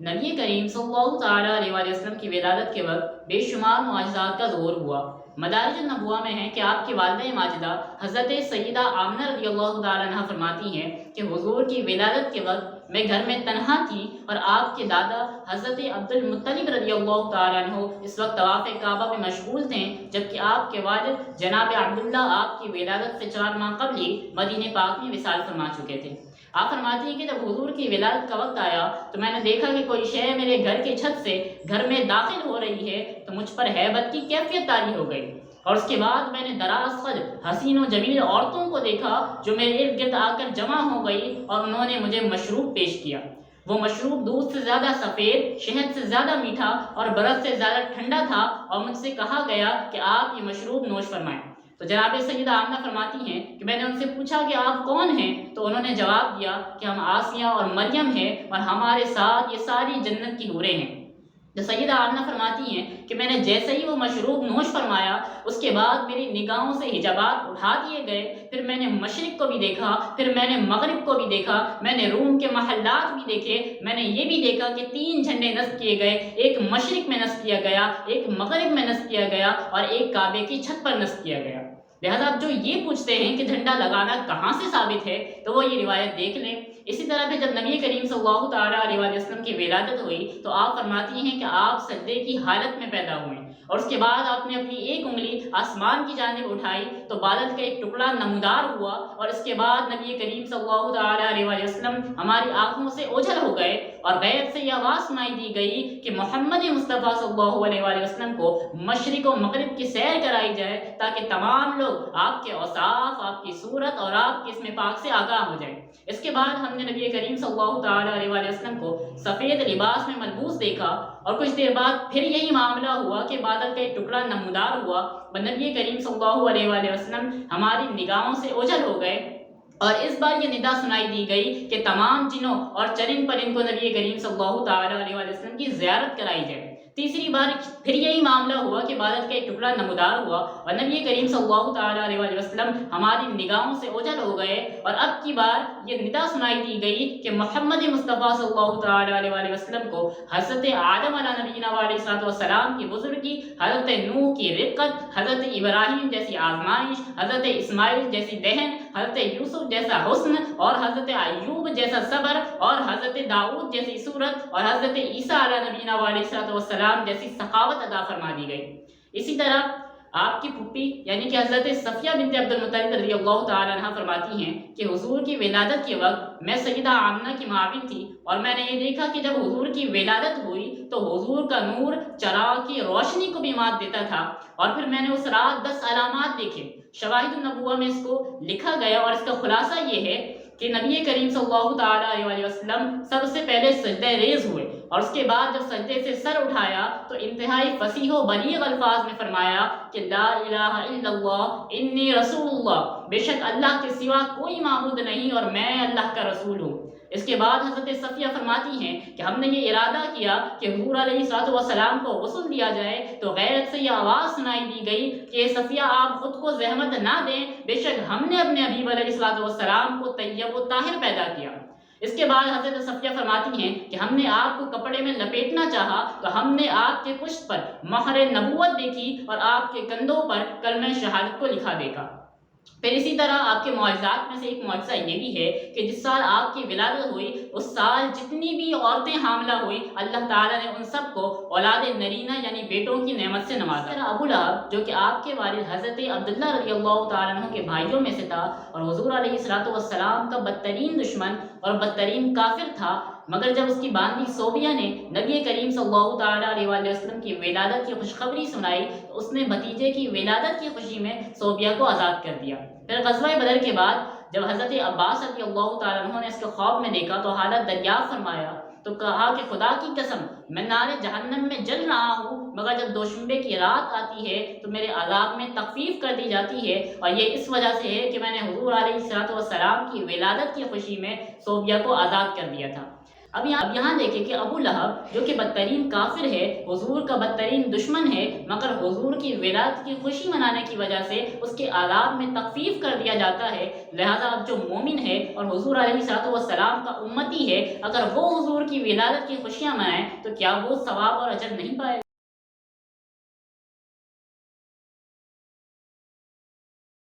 نبی کریم صلی اللہ تعالیٰ علیہ وآلہ وسلم کی ولادت کے وقت بے شمار معجزات کا ظہور ہوا۔ مدارج النبوہ میں ہے کہ آپ کی والدہ ماجدہ حضرت سیدہ آمنہ رضی اللہ تعالیٰ عنہ فرماتی ہیں کہ حضور کی ولادت کے وقت میں گھر میں تنہا تھی اور آپ کے دادا حضرت عبد المطلب رضی اللہ تعالیٰ عنہ اس وقت طواف کعبہ میں مشغول تھے، جبکہ آپ کے والد جناب عبداللہ آپ کی ولادت سے 4 ماہ قبل ہی مدینہ پاک میں وصال فرما چکے تھے۔ آپ فرماتی ہیں کہ جب حضور کی ولادت کا وقت آیا تو میں نے دیکھا کہ کوئی شے میرے گھر کی چھت سے گھر میں داخل ہو رہی ہے تو مجھ پر ہیبت کی کیفیت طاری ہو گئی، اور اس کے بعد میں نے دراز قد حسین و جمیل عورتوں کو دیکھا جو میرے ارد گرد آ کر جمع ہو گئی اور انہوں نے مجھے مشروب پیش کیا۔ وہ مشروب دودھ سے زیادہ سفید، شہد سے زیادہ میٹھا اور برف سے زیادہ ٹھنڈا تھا، اور مجھ سے کہا گیا کہ آپ یہ مشروب نوش فرمائیں۔ تو جناب سیدہ آمنہ فرماتی ہیں کہ میں نے ان سے پوچھا کہ آپ کون ہیں، تو انہوں نے جواب دیا کہ ہم آسیہ اور مریم ہیں اور ہمارے ساتھ یہ ساری جنت کی حوریں ہیں۔ جو سیدہ آمنہ فرماتی ہیں کہ میں نے جیسے ہی وہ مشروب نوش فرمایا اس کے بعد میری نگاہوں سے حجابات اٹھا دیے گئے، پھر میں نے مشرق کو بھی دیکھا، پھر میں نے مغرب کو بھی دیکھا، میں نے روم کے محلات بھی دیکھے، میں نے یہ بھی دیکھا کہ 3 جھنڈے نصب کیے گئے، ایک مشرق میں نصب کیا گیا، ایک مغرب میں نصب کیا گیا اور ایک کعبے کی چھت پر نصب کیا گیا۔ لہذا آپ جو یہ پوچھتے ہیں کہ جھنڈا لگانا کہاں سے ثابت ہے تو وہ یہ روایت دیکھ لیں۔ اسی طرح پھر جب نبی کریم صلی اللہ تعالیٰ علیہ وآلہ وسلم کی ولادت ہوئی تو آپ فرماتی ہیں کہ آپ سجدے کی حالت میں پیدا ہوئے، اور اس کے بعد آپ نے اپنی ایک انگلی آسمان کی جانب اٹھائی تو بالت کا ایک ٹکڑا نمودار ہوا، اور اس کے بعد نبی کریم صلی اللہ تعالیٰ علیہ وآلہ وسلم ہماری آنکھوں سے اوجھل ہو گئے، اور غیب سے یہ آواز سنائی دی گئی کہ محمد مصطفیٰ صلی اللہ علیہ وآلہ وسلم کو مشرق و مغرب کی سیر کرائی جائے تاکہ تمام لوگ آپ کے اوصاف، آپ کی صورت اور آپ کے اسم پاک سے آگاہ ہو جائیں۔ اس کے بعد ہم نے نبی کریم صلی اللہ تعالیٰ علیہ وآلہ وسلم کو سفید لباس میں ملبوس دیکھا، اور کچھ دیر بعد پھر یہی معاملہ ہوا کہ بادل کا ایک ٹکڑا نمودار ہوا اور نبی کریم صلی اللہ علیہ وآلہ وسلم ہماری نگاہوں سے اوجھل ہو گئے، اور اس بار یہ ندا سنائی دی گئی کہ تمام جنوں اور چرند پرند کو نبی کریم صلی اللہ تعالیٰ علیہ وآلہ وسلم کی زیارت کرائی جائے۔ تیسری بار پھر یہی معاملہ ہوا کہ بادل کا ایک ٹکڑا نمودار ہوا اور نبی کریم صلی اللہ تعالیٰ علیہ وآلہ وسلم ہماری نگاہوں سے اوجھل ہو گئے، اور اب کی بار یہ ندا سنائی دی گئی کہ محمد مصطفیٰ صلی اللہ تعالیٰ علیہ وآلہ وسلم کو حضرت آدم علیہ نبینا علیہ السلام کی بزرگی، حضرت نوح کی رقت، حضرت ابراہیم جیسی آزمائش، حضرت اسماعیل جیسی دہن، حضرت یوسف جیسا حسن، اور حضرت ایوب جیسا صبر، اور حضرت داؤد جیسی صورت، اور حضرت عیسیٰ علیہ نبینا علیہ السلام جیسی سخاوت عطا فرما دی گئی۔ اسی طرح آپ کی پھوپھی یعنی کہ حضرت صفیہ بنت عبد المطلب رضی اللہ تعالیٰ عنہ فرماتی ہیں کہ حضور کی ولادت کے وقت میں سیدہ آمنہ کی معاون تھی، اور میں نے یہ دیکھا کہ جب حضور کی ولادت ہوئی تو حضور کا نور چراغ کی روشنی کو بھی مات دیتا تھا، اور پھر میں نے اس رات 10 علامات دیکھے۔ شواہد النبوہ میں اس کو لکھا گیا، اور اس کا خلاصہ یہ ہے کہ نبی کریم صلی اللہ تعالیٰ علیہ وسلم سب سے پہلے سجدہ ریز ہوئے، اور اس کے بعد جب سجدے سے سر اٹھایا تو انتہائی فصیح و بلیغ الفاظ میں فرمایا کہ لا الہ الا اللہ انی رسول اللہ، بے شک اللہ کے سوا کوئی معبود نہیں اور میں اللہ کا رسول ہوں۔ اس کے بعد حضرت صفیہ فرماتی ہیں کہ ہم نے یہ ارادہ کیا کہ حضور علیہ السلام کو غسل دیا جائے تو غیرت سے یہ آواز سنائی دی گئی کہ صفیہ آپ خود کو زحمت نہ دیں، بے شک ہم نے اپنے حبیب علیہ السلام کو طیب و طاہر پیدا کیا۔ اس کے بعد حضرت صفیہ فرماتی ہیں کہ ہم نے آپ کو کپڑے میں لپیٹنا چاہا تو ہم نے آپ کے پشت پر مہر نبوت دیکھی اور آپ کے کندھوں پر کلمہ شہادت کو لکھا دیکھا۔ پھر اسی طرح آپ کے معجزات میں سے ایک معجزہ یہ بھی ہے کہ جس سال آپ کی ولادت ہوئی اس سال جتنی بھی عورتیں حاملہ ہوئی اللہ تعالیٰ نے ان سب کو اولاد نرینہ یعنی بیٹوں کی نعمت سے نوازا۔ ابو لہب جو کہ آپ کے والد حضرت عبداللہ رضی اللہ تعالیٰ عنہ کے بھائیوں میں سے تھا اور حضور علیہ السلام کا بدترین دشمن اور بدترین کافر تھا، مگر جب اس کی باندھی صوبیہ نے نبی کریم صلی اللہ تعالیٰ علیہ وآلہ وسلم کی ولادت کی خوشخبری سنائی تو اس نے بھتیجے کی ولادت کی خوشی میں صوبیہ کو آزاد کر دیا۔ پھر غزوہ بدر کے بعد جب حضرت عباس رضی اللہ تعالیٰ عنہ نے اس کے خواب میں دیکھا تو حالت دریافت فرمایا تو کہا کہ خدا کی قسم میں نار جہنم میں جل رہا ہوں، مگر جب دوشنبے کی رات آتی ہے تو میرے عذاب میں تخفیف کر دی جاتی ہے، اور یہ اس وجہ سے ہے کہ میں نے حضور علیہ السلام کی ولادت کی خوشی میں صوبیہ کو آزاد کر دیا تھا۔ اب یہاں دیکھیں کہ ابو لہب جو کہ بدترین کافر ہے، حضور کا بدترین دشمن ہے، مگر حضور کی ولادت کی خوشی منانے کی وجہ سے اس کے عذاب میں تخفیف کر دیا جاتا ہے۔ لہذا اب جو مومن ہے اور حضور علیہ الصلوۃ والسلام کا امتی ہے، اگر وہ حضور کی ولادت کی خوشیاں منائے تو کیا وہ ثواب اور اجر نہیں پائے گا؟